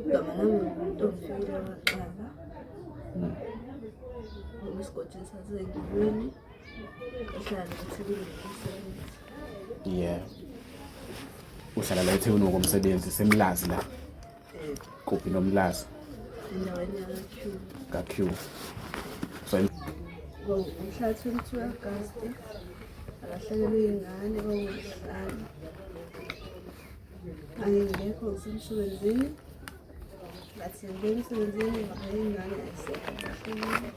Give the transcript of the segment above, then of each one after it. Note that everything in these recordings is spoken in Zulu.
igama lami nguNtomvile Waqaba. Ngesigodini saseNgilweni ehlala eThekwini ngomsebenzi. Yeah. Uhlala la eThekwini ngokomsebenzi semlazi la. Kuphi nomlazi? Endaweni Ka-Q. So ngomhla 22 Agasti alahlekelwe ingane kwakuwuhlanu. Angingekho ngisemsebenzini. Ngathi ngibona emsebenzini ngoba ingane ayisekho kahlekile.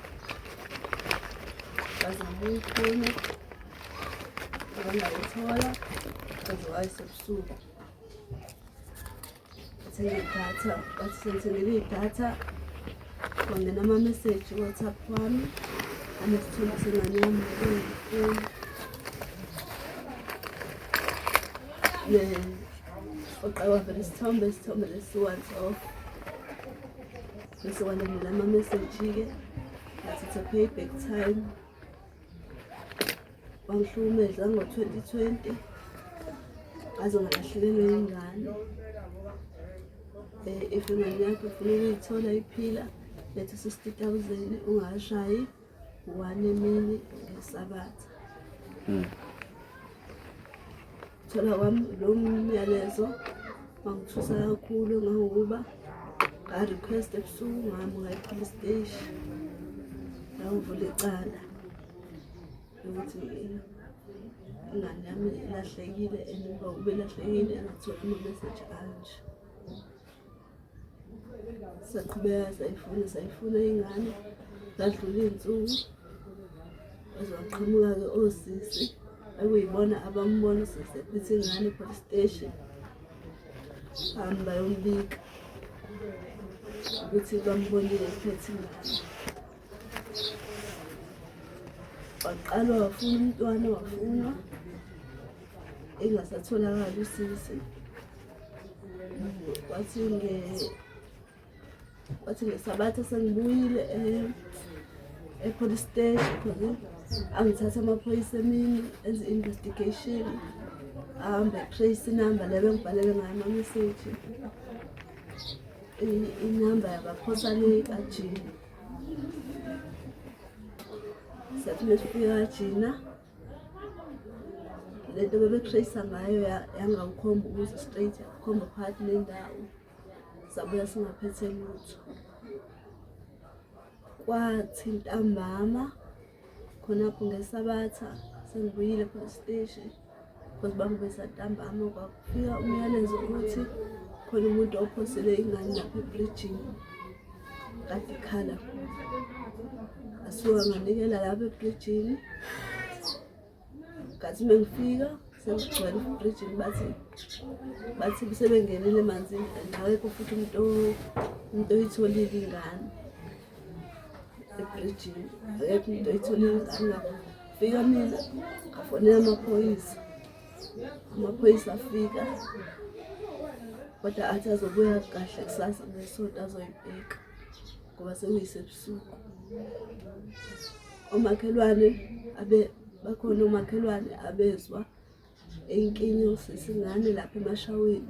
Ngazama ukuyifuna ngayithola kodwa wayesebusuku. Idatha, bathi sengithengele idatha kwangena ama-message ku-WhatsApp wami anesithombe sengane yami oqala vele isithombe lesi-once off bese kwalandela ama-message-ke ngathi it's a payback time. Wangihlukumeza ngo-2020 ngaze ngalahlekelwe ingane. If ingane yakho ufuna ukuyithola iphila letha 60,000 ungakashayi 1 emini ngeSabatha. Thola kwami lo myalezo wangithusa kakhulu ngokuba nga-request ebusuku ngamuka e-police station ngavula icala ukuthi ingane yami ilahlekile and uba ube ilahlekile angathola ama-message anje. Saqhubeka sayifuna ingane zadlula iy'nsuku baze waqhamuka-ke osisi ekuyibona abambona sesephethe ingane e-police station bahambe bayombika ukuthi bambonile ephethe ingane. Waqala wafuna umntwana wafunwa engasatholakali usisi. Kwathi ngeSabatha sengibuyile e-police station angithatha amaphoyisa emini enze investigation ahambe trace inamba le bengibhalele ngayo ama-message. Inamba yabaphosa le kaJini. Sathi mesifika kaJina lento bebetrace ngayo yangawukhomba ukuze straight yakhomba phakathi nendawo. Sabuya singaphethe lutho. Kwathi ntambama khonapho ngeSabatha sengibuyile e-police station because bangibesa ntambama kwafika umyalezo ukuthi khona umuntu ophosele ingane lapha ebridgini kade ikhala. Asuka nganikela lapha ebridgini ngathi mengifika sengigcwele ebridgini bathi sebengenile emanzini and akekho futhi umuntu oyitholile ingane ebridgini. Akekho umuntu oyitholile ingane. Fika mina ngafonela amaphoyisa afika kodwa athi azobuya kahle kusasa ngesonto azoyibheka ngoba sekuyisebusuku. Bakhona omakhelwane abezwa inkinga usisi ingane lapha emashaweni.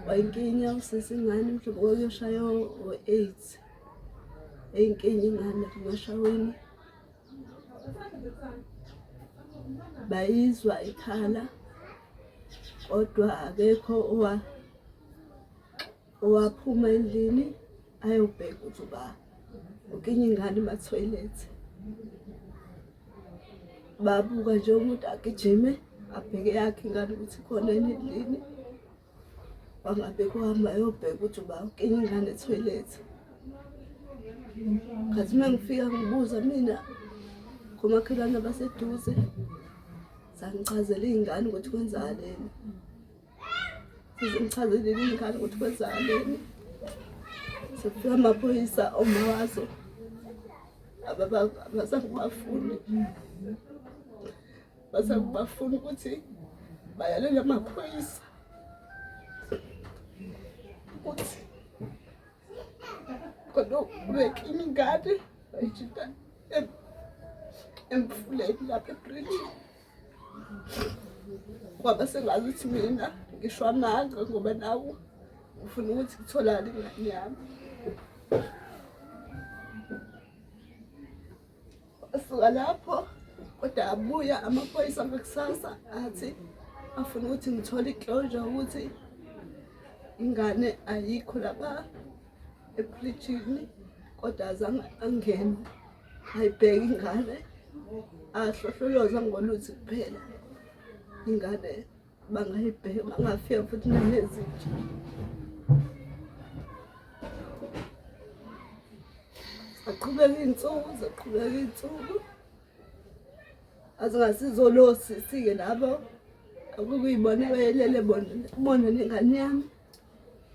Wayinkinga usisi ingane mhlawumbe koyoshaya o-8 inkinga ingane lapha emashaweni. Bayizwa ikhala kodwa akekho owaphuma endlini ayobheka ukuthi uba ukinga ingane ema-toilet. Babuka nje umuntu agijime abheke yakhe ingane ukuthi khona yini endlini. Wangabheka uhamba ayobheka ukuthi uba ukinga ingane e-toilet. Ngathi mengifika ngibuza mina komakhelwane abaseduze sangichazela iy'ngane ukuthi kwenzakaleni. Ngichazelile iy'ngane ukuthi kwenzakaleni. Sekufika amaphoyisa omawazo abasangibafuni ukuthi bayalele amaphoyisa ukuthi kodwa ubekinga ingane bayijita emfuleni lapha ebridge. kwaba sengazi ukuthi mina ngisho amanga ngoba nawo ngifuna ukuthi ngitholakale ingane yami. Asuka lapho kodwa abuya amaphoyisa ngakusasa athi afuna ukuthi ngithole iclosure ukuthi ingane ayikho lapha ePritchini, kodwa azange angene ayibheke ingane, ahlohloloza ngoluthi kuphela ingane bangayibheka bangafika futhi nalezinto. Zaqhubeka iy'nsuku azingasizo sisi-ke labo okuyibona bayelele bona nengane yami.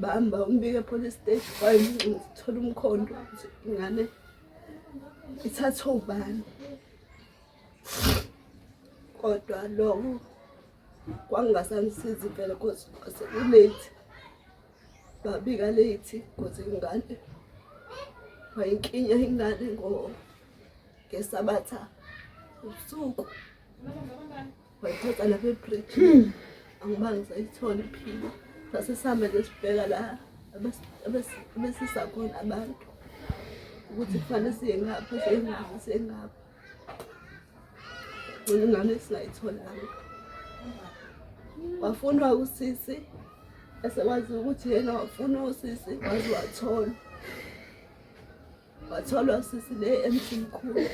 Bahamba umbiko e-police station wayengithola umkhondo ukuthi ingane ithathwe ubani. Kodwa lokho kwangasangisizi impela because kwasekulate, babika late because ingane wayinkinya ingane ngesabatha ubusuku wayithatha lapha ePritchini, angibanga ngisayithola iphila. Sasesihamba nje sibheka la abesisa khona abantu ukuthi kufanele siye ngapha siye ngapha. Ingane singayitholanga. Wafunwa usisi esekwazi ukuthi yena wafuna usisi waze watholwa usisi le emkhulu,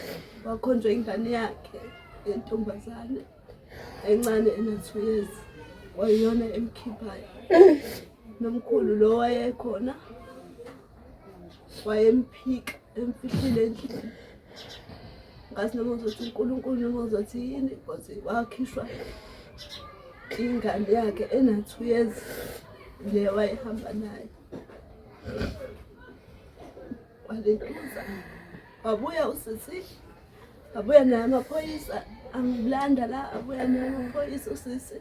wakhonjwa ingane yakhe yentombazane encane ena-2 years, wayiyona emkhiphayo. Nomkhulu lo wayekhona wayemphika emfihlile endlini. Ngathi noma uzothi uNkulunkulu noma uzothi yini, because wakhishwa ingane yakhe ena-2 years le wayehamba naye. Walentuza wabuya usisi, abuya naye amaphoyisa angilanda la, abuya naye amaphoyisa usisi.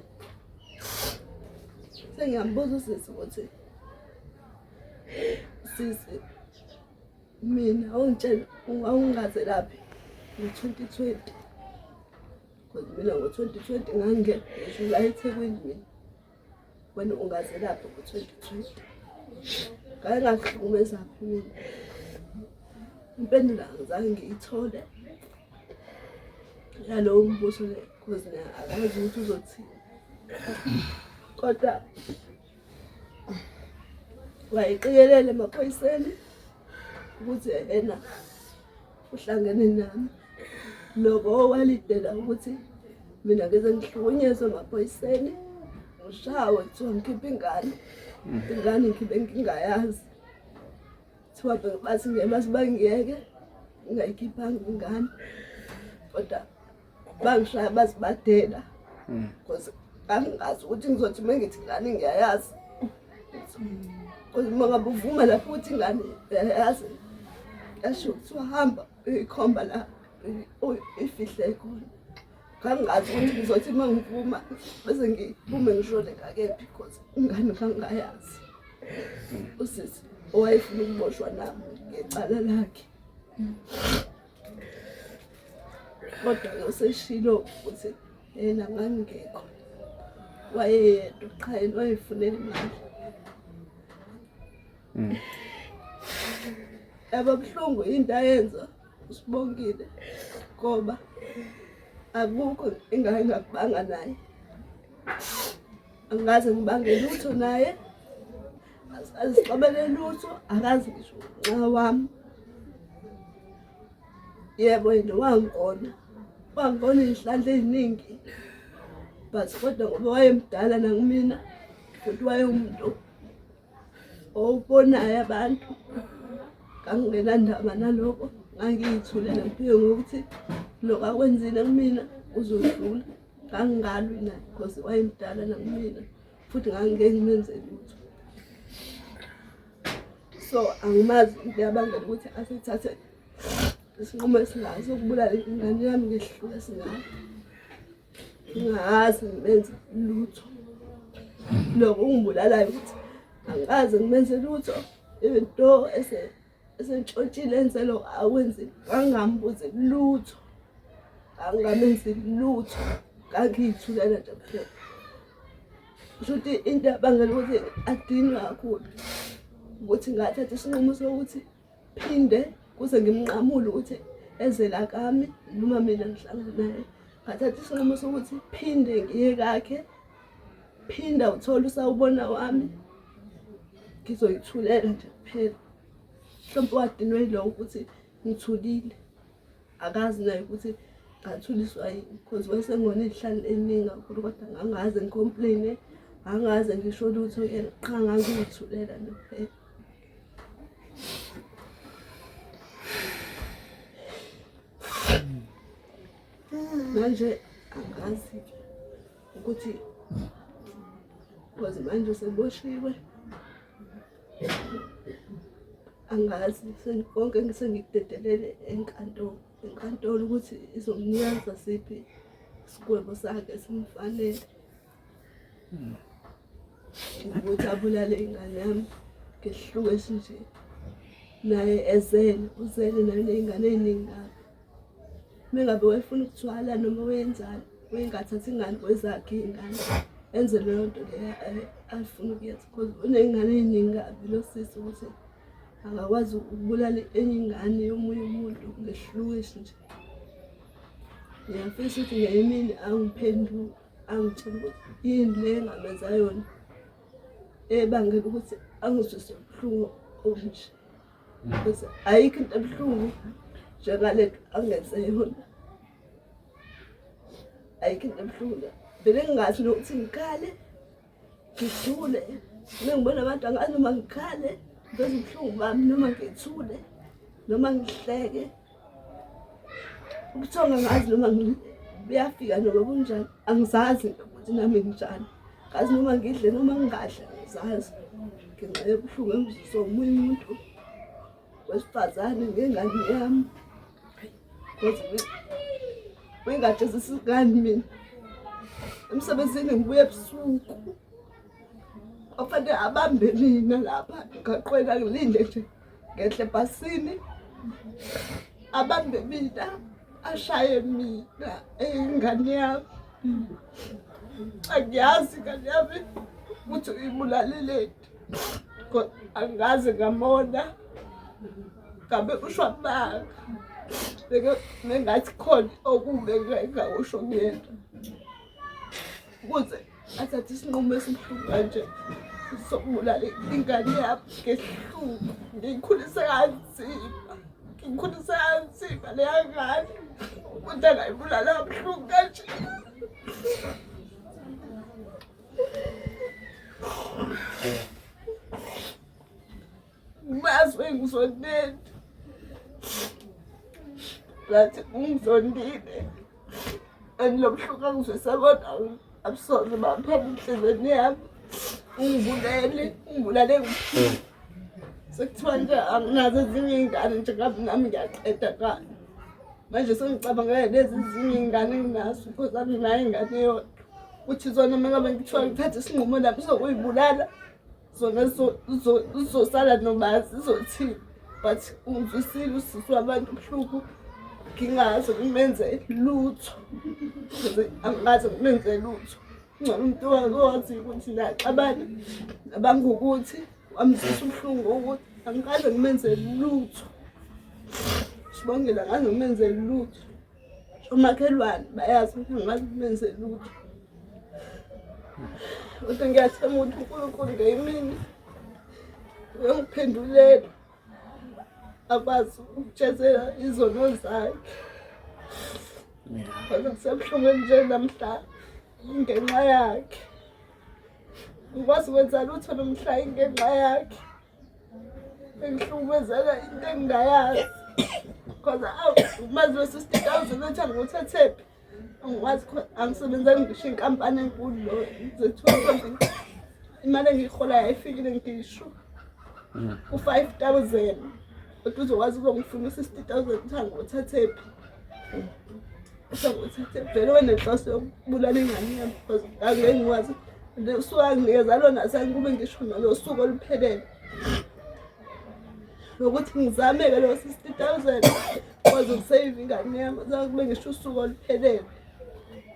Sengiyambuza usisi ukuthi sisi mina awungaze laphi ngo-2020, because mina ngo-2020 ngangingena ngisho la eThekwini mina, wena ungaze laphi ngo-2020. Ngake ngahlukumezaphi mina? Impendulo angizange ngiyithole yalowo mbuzo le, because akazi ukuthi uzothini. Kodwa wayeqikelele emaphoyiseni ukuthi yena uhlangene nami. Loko walidela ukuthi mina ngeze ngihlukunyezwe emaphoyiseni, ngishawe kuthiwa ngikhiphe ingane ngikhiphe ngingayazi. Kuthiwa bathi bathi bangiyeke ngingayikhiphanga ingane, kodwa bangishaya bathi badela because angazi ukuthi ngizothi uma ngithi ingane ngiyayazi. Because uma ngabe uvuma lapho ukuthi ingane uyayazi, yasho kuthiwa hamba uyikhomba la ifihle khona. Ngangazi ukuthi ngizothi uma ngivuma bese ngiphume ngishone ngakephi because ingane ngangayazi. Usisi owayefuna ukuboshwa nami ngecala lakhe, kodwa useshilo ukuthi yena ngangingekho, wayeyedwa qha yena wayefunela imali. Yaba buhlungu into ayenza uSibongile ngoba akukho ingane engakubanga naye, angaze ngibange lutho naye, azixabele lutho, akazi ngisho nxa wami. Yebo yena wangona izihlandla eziningi, but kodwa ngoba wayemdala nangimina futhi wayeumuntu obonayo abantu, ngangingenandaba naloko. Ngangiyithulela ngiphike ngokuthi lokho akwenzile kumina uzodlula. Ngangingalwi naye because wayemdala nangimina futhi ngangingeke ngimenze lutho. So angimazi into yabangela ukuthi asithathe isinqumo esingaso ukubulala ingane yami ngehlule singayo. Ngingazi ngimenze lutho. Lokho ungibulalayo ukuthi angikaze ngimenze lutho, into esentshontshile enze lokho awenzi, angambuzi lutho, angamenzi lutho. ngangiyithulela nje kuphela. Shuthi into yabangela ukuthi adinwe kakhulu ukuthi ngathatha isinqumo sokuthi phinde kuze ngimnqamule ukuthi eze la kami noma mina ngihlangana naye. Ngathatha isinqumo sokuthi phinde ngiye kakhe, phinda uthole usawubona wami, ngizoyithulela nje kuphela. Mhlawumbe wadinwe yilokho ukuthi ngithulile, akazi naye ukuthi ngathuliswa yini because wayesengona iy'hlalo ey'ningi kakhulu kodwa ngangaze ngicomplain-e, angaze ngisho lutho yena qha ngangiyithulela nje kuphela. Manje angazi ukuthi because manje seboshiwe, angazi konke ngisengikudedelele enkantolo ukuthi izomnikeza siphi isigwebo sakhe esimfanele ukuthi abulale ingane yami ngesihluku esinje. Naye uzele naye ney'ngane ey'ningi kabi. Uma ngabe wayefuna ukuthwala noma wenzani, wengathathi ingane kwezakhe iy'ngane enze leyo nto leyo afuna ukuyenza because uney'ngane ey'ningi kabi lo sisi ukuthi angakwazi ukubulala enye ingane yomunye umuntu ngesihluku esinje. Ngiyafisa ukuthi ngenye imini angiphendule, angitshele ukuthi yini le engamenza yona ebangela ukuthi angizwise ubuhlungu obunje. Because ayikho into ebuhlungu njengalento angenze yona, ayikho into ebuhlungu. Vele ngingathi nokuthi ngikhale, ngijule, uma ngibona abantu angazi noma ngikhale ngiveze ubuhlungu bami noma ngithule noma ngihleke. Ubuthonga ngazi noma buyafika noma kunjani, angizazi ukuthi nami nginjani. Ngazi noma ngidle noma ngingadle, angizazi. Ngenxa yobuhlungu engizwisa omunye umuntu wesifazane ngengane yami. Because wengatshezisa ingane mina emsebenzini ngibuye ebusuku, ofanele abambe mina lapha ngaqwela ngilinde nje ngehle ebhasini, abambe mina ashaye mina ingane yami. Angiyazi ingane yami ukuthi uyibulaleleni, angaze ngamona ngabe ushwabanga bengathi khona okube ngakusho kuyena ukuze athathe isinqumo esibuhlungu kanje sokubulala ingane yami ngesihluku. Ngiyikhulise kanzima leya ngane ukuthi angayibulala kabuhlungu kanje. Mazi ngizondile ngathi ungizondile and lo buhlungu angizwisa bona abusoze baphela enhlizweni yami. Ungibulale kubuhlungu. Sekuthiwa nje anginazo ezinye iy'ngane njengabe nami ngiyaqeda ngani. Manje sengicabanga lezi ezinye iy'ngane enginazo because anginayo ingane yodwa ukuthi zona uma ngabe ngithiwa ngithathe isinqumo nami sokuyibulala, zona zizosala nomazi zizothini. But ungizwisile usisi wabantu ubuhlungu, ngingaze ngimenze lutho, angaze ngimenze lutho. Ngcono umuntu owaziyo ukuthi naxabana abangukuthi wamzisa ubuhlungu ukuthi angikaze ngimenze lutho. Sibongela angaze ngimenze lutho. Omakhelwane bayazi ukuthi angaze ngimenze lutho. Kodwa ngiyathemba ukuthi uNkulunkulu ngeyimini uyongiphendulela, akwazi ukujezela izono zakhe. Kodwa kusebuhlungu nje namhla ngenxa yakhe. Ngikwazi ukwenza lutho nomhla ngenxa yakhe. Engihlukumezela into engingayazi. Because umazi we-60,000 othi angiwuthethephi. Angikwazi angisebenzanga ngisho inkampani enkulu lo ze-2 imali engiyiholayo ayifikile ngisho u-5,000. Kodwa uzokwazi ukungifuna u-60,000 ukuthi angiwuthethephi. Vele wenenhloso yokubulala ingane yami because angeke ngikwazi usuku anginikeza lona azange kube ngisho nalo suku oluphelele lokuthi ngizame-ke lo 60,000 kwazi ukusave ingane yami azange kube ngisho usuku oluphelele.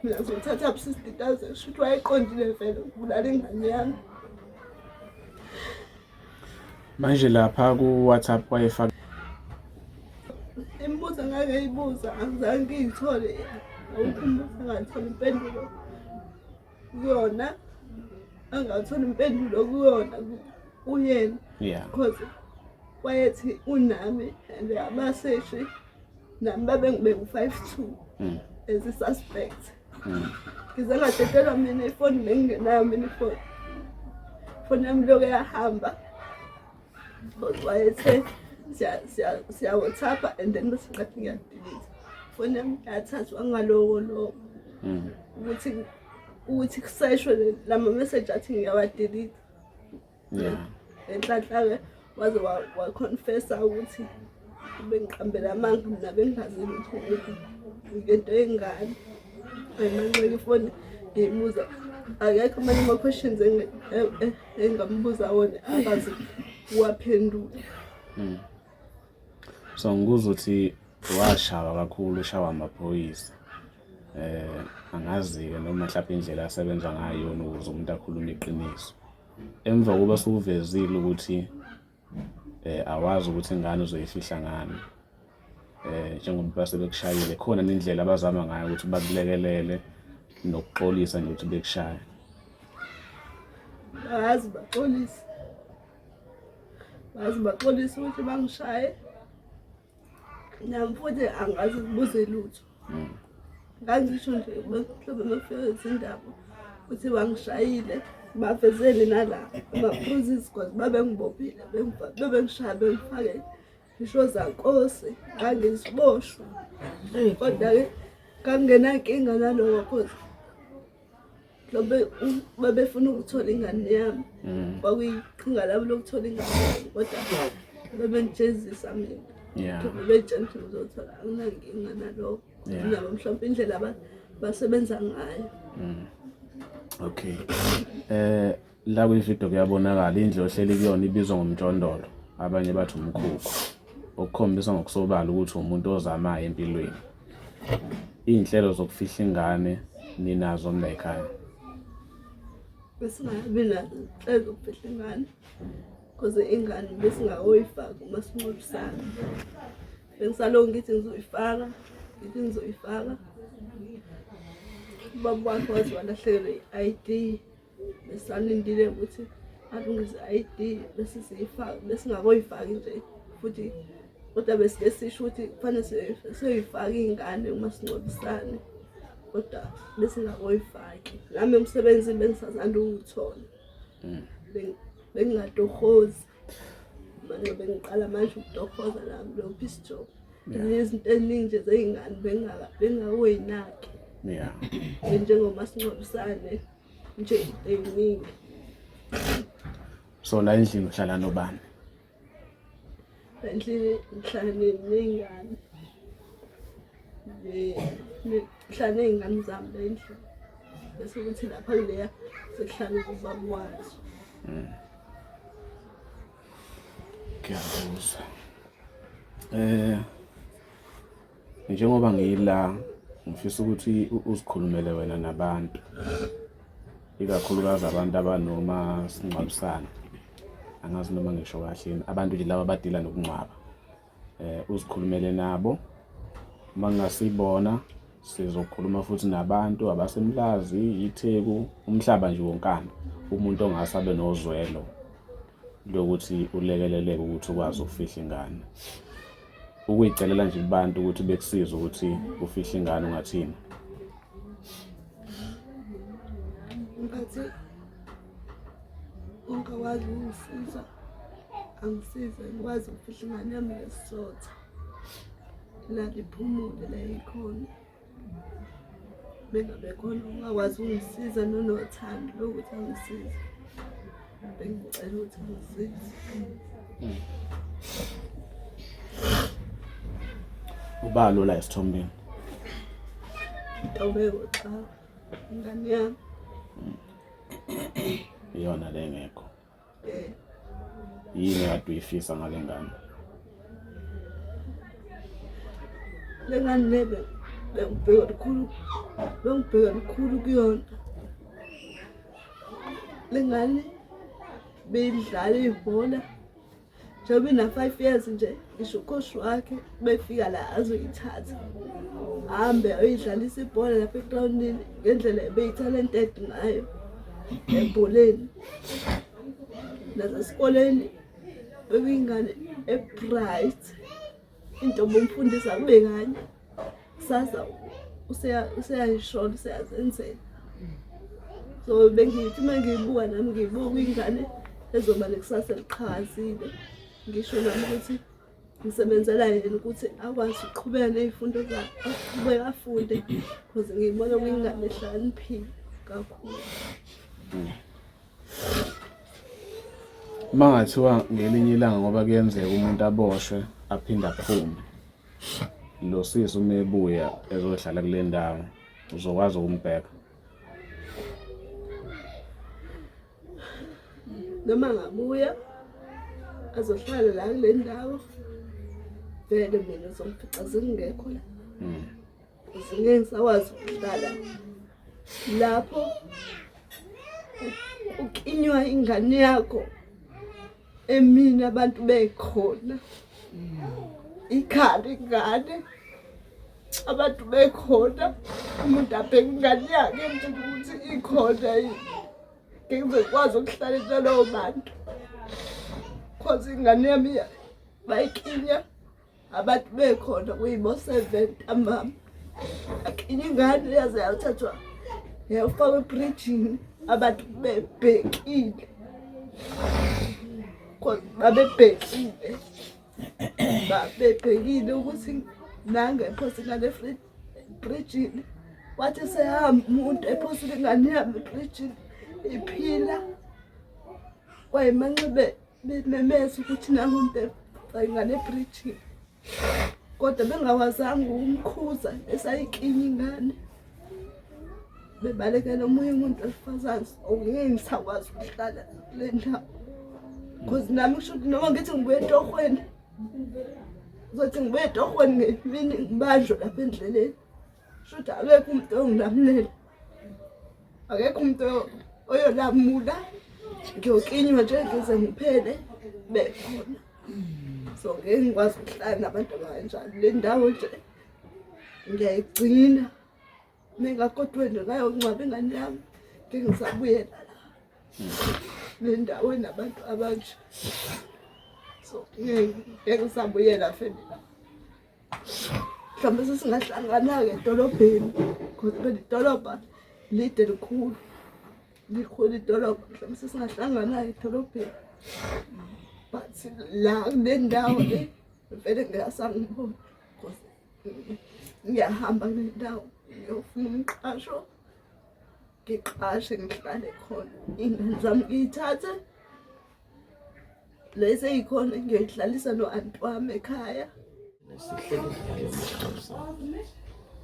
mina ngizothatha up 60,000 shuthi wayeqondile vele ukubulala ingane yami. Manje lapha ku-WhatsApp wayefaka Imibuzo ngayibuza angizange ngiyithole, awukho umbuzo angathola impendulo kuyona, angathola impendulo kuyona uyena. yeah Because wayethi unami and abaseshi nami babengibeka u-52 as a suspect. Ngize ngadedelwa mina ifoni bengingenayo mina ifoni yami lokho yahamba. Because wayethe siya WhatsApp and then bese ngathi ngiyadelete. Ifoni yami yathathwa ngaloko ukuthi kuseshwe lama message athi ngiyawadelete. yeah Enhlanhla-ke waze wa-confessa ukuthi bengiqambela amanga mina bengingazi lutho ngento yengane. Manqeka ifoni ngiyibuza akekho amanye ama-questions engambuza wona angazi uwaphendula. so ngikuzwa ukuthi washawa kakhulu, ushawa amaphoyisa. Angazi-ke noma mhlawumbe indlela asebenza ngayo yona ukuze umuntu akhulume iqiniso. Emva kokuba sukuvezile ukuthi awazi ukuthi ingane uzoyifihla ngani, njengoba base bekushayile khona nendlela abazama ngayo ukuthi bakulekelele nokuxolisa nje ukuthi bekushaya. bazi baxolisa ukuthi bangishaye, nami futhi angazi kubuze lutho. Ngangisho nje mhlawumbe mafika izindaba ukuthi bangishayile bavezele nala ama-bruises because babengibophile bebengishaya bengifake isho zankosi ngangisiboshwa. Kodwa-ke ngangingenankinga naloko because babefuna ukuthola ingane yami, kwakuyiqhinga labo lokuthola ingane yami, kodwa bebengijezisa mina. Yeah Bebetshela ukuthi ngizothola, anginankinga naloko. Nabo mhlawumbe indlela basebenza ngayo. okay. La kwividiyo kuyabonakala indlela ohleli kuyona ibizwa ngomntshondolo, abanye bathi umkhukhu, okukhombisa ngokusobala ukuthi umuntu ozamayo empilweni. Iy'nhlelo zokufihla ingane ninazo mla ekhaya? Besingabi nazo inhlelo zokufihla ingane because ingane besingakoyifaka umasingcwabisane. Bengisaloko ngithi ngizoyifaka. Ubaba wakhe waze walahlekelwa i-ID, besalindile ukuthi alungise i-ID bese siyifaka, besingakoyifaki nje futhi kodwa besike sisho ukuthi kufanele siyoyifaka ingane umasingcwabisane, kodwa besingakoyifaki. Nami umsebenzi bengisazanda ukuwuthola, bengingadohozi manje, bengiqala manje ukudohoza nami lo peace job. Izinto eziningi nje zey'ngane bengakoyinaki. Yeah Njengomasingcwabisane nje into ey'ningi. so la endlini uhlala nobani? Endlini ngihlala ney'ngane, ngihlala ney'ngane zami la endlini, bese kuthi lapha kuleya sekuhlala ubaba wazo. Ngiyakuzwa. Njengoba ngila ngifisa ukuthi uzikhulumele wena nabantu, ikakhulukazi abantu abanoma singcwabisana, angazi noma ngisho kahle abantu nje laba abadila nokungcwaba. Uzikhulumele nabo, uma ngasibona sizokhuluma futhi nabantu abasemlazi, iTheku, umhlaba nje wonkana, umuntu ongasabe nozwelo lokuthi ulekeleleke ukuthi ukwazi ukufihla ingane. Ukuyicelela nje kubantu ukuthi bekusize ukuthi ufihla ingane ungathini? Ngathi ungakwazi ukungisiza, angisize ngikwazi ukufihla ingane yami ngesizotha la liphumule la ikhona. Bengabe khona ungakwazi ukungisiza nonothando lokuthi angisize, bengicela ukuthi angisize. Ubalo la esithombeni? Ntobeko cha, ingane yami. Iyona le ngekho. Yini kade uyifisa ngale ngane? Le ngane lebe bengibheka lukhulu kuyona. Le ngane beyidlala ibhola njengoba ina-5 years nje, ngisho ukhoshi wakhe befika la azoyithatha ahambe ayoyidlalisa ibhola lapha egrawundini ngendlela ebeyi-talented ngayo ebholeni. Nasesikoleni bekuyingane e-bright, into bomfundisa kube kanye kusasa useyayishola useyazenzela. So bengithi uma ngiyibuka nami ngiyibuka kuyingane ezoba nekusasa eliqhakazile. Ngisho nami ukuthi ngisebenzela yena ukuthi akwazi ukuqhubeka ney'fundo zakhe, aqhubeke afunde because ngiyibona kuyingane ehlakaniphile kakhulu. Uma ngathiwa ngelinye ilanga ngoba kuyenzeka umuntu aboshwe aphinde aphume, lo sisi uma ebuya ezohlala kule ndawo uzokwazi ukumbheka? Noma ngabuya azohlala la kule ndawo, vele mina uzomfica sengingekho la. Ngeke ngisakwazi ukuhlala lapho ukinywa ingane yakho emini abantu bekhona, ikhala ingane abantu bekhona, umuntu abheka ingane yakhe ukuthi ikhona yini. Ngeke ngikwazi ukuhlala nalowo bantu because ingane yami bayikinya abantu bekhona kuyibo-7 ntambama. Akinya ingane yaze yathathwa yafakwa ebrijini abantu bebhekile, babebhekile ukuthi nange ephosa ingane ebrijini. Wathi sehamba umuntu ephosile ingane yami ebrijini iphila, kwayimanxibe bememeza ukuthi nangu umuntu ephosile ingane ebrijini, kodwa bengakwazanga ukumkhuza esayikinya ingane. Bebalekela omunye umuntu wesifazane. Ngeke ngisakwazi ukuhlala kule ndawo because nami kusho ukuthi noma ngithi ngibuye etohweni, ngizothi ngibuye etohweni ngemini ngibanjwe lapha endleleni. Kusho ukuthi akekho umuntu ongilamulela, akekho umuntu oyolamula, ngiyokinywa nje ngize ngiphele bekhona. So ngeke ngikwazi ukuhlala nabantu abanjalo. Le ndawo nje ngiyayigcina, mengakodweni ngayokungcwaba ingane yami ngeke ngisabuyela la le ndawo enabantu abanje. So ngeke ngisabuyela vele la. Mhlawumbe sesingahlangana-ke edolobheni because phela idolobha lide likhulu idolobha. Mhlawumbe sesingahlangana-ke edolobheni, but la kule ndawo le vele ngiyasangibona because ngiyahamba kule ndawo ngiyofuna umqasho, ngiqashe ngihlale khona. Iy'ngane zami ngiyithathe le seyikhona ngiyoyihlalisa no-anti wami ekhaya.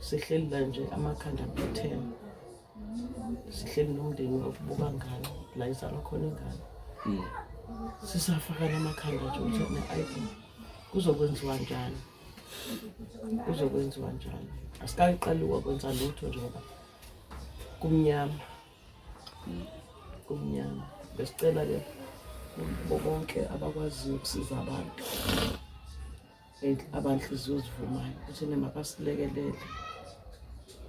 Sihleli la nje amakhanda aphethe, sihleli nomndeni wokubuka ngane la izalwa khona ingane. Sisafaka namakhanda nje ukuthi ne-ID kuzokwenziwa njani, kuzokwenziwa njani. Asikayiqaliwa kwenza lutho njengoba kumnyama, kumnyama. Besicela-ke bonke abakwaziyo ukusiza abantu, abanhliziyo zivumayo ukuthi makasilekelele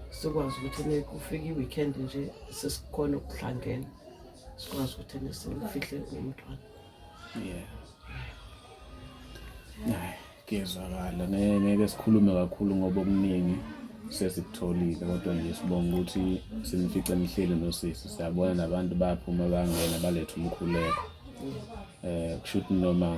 sikwazi ukuthi kufika i-weekend nje sesikhona ukuhlangena, sikwazi ukuthi sifihle umntwana. Kuyezwakala, ngeke sikhulume kakhulu ngoba okuningi sesikutholile, kodwa nje sibonga ukuthi sinifice nihleli nosisi. Siyabona nabantu baphuma bangena baletha umkhuleko, kusho ukuthi noma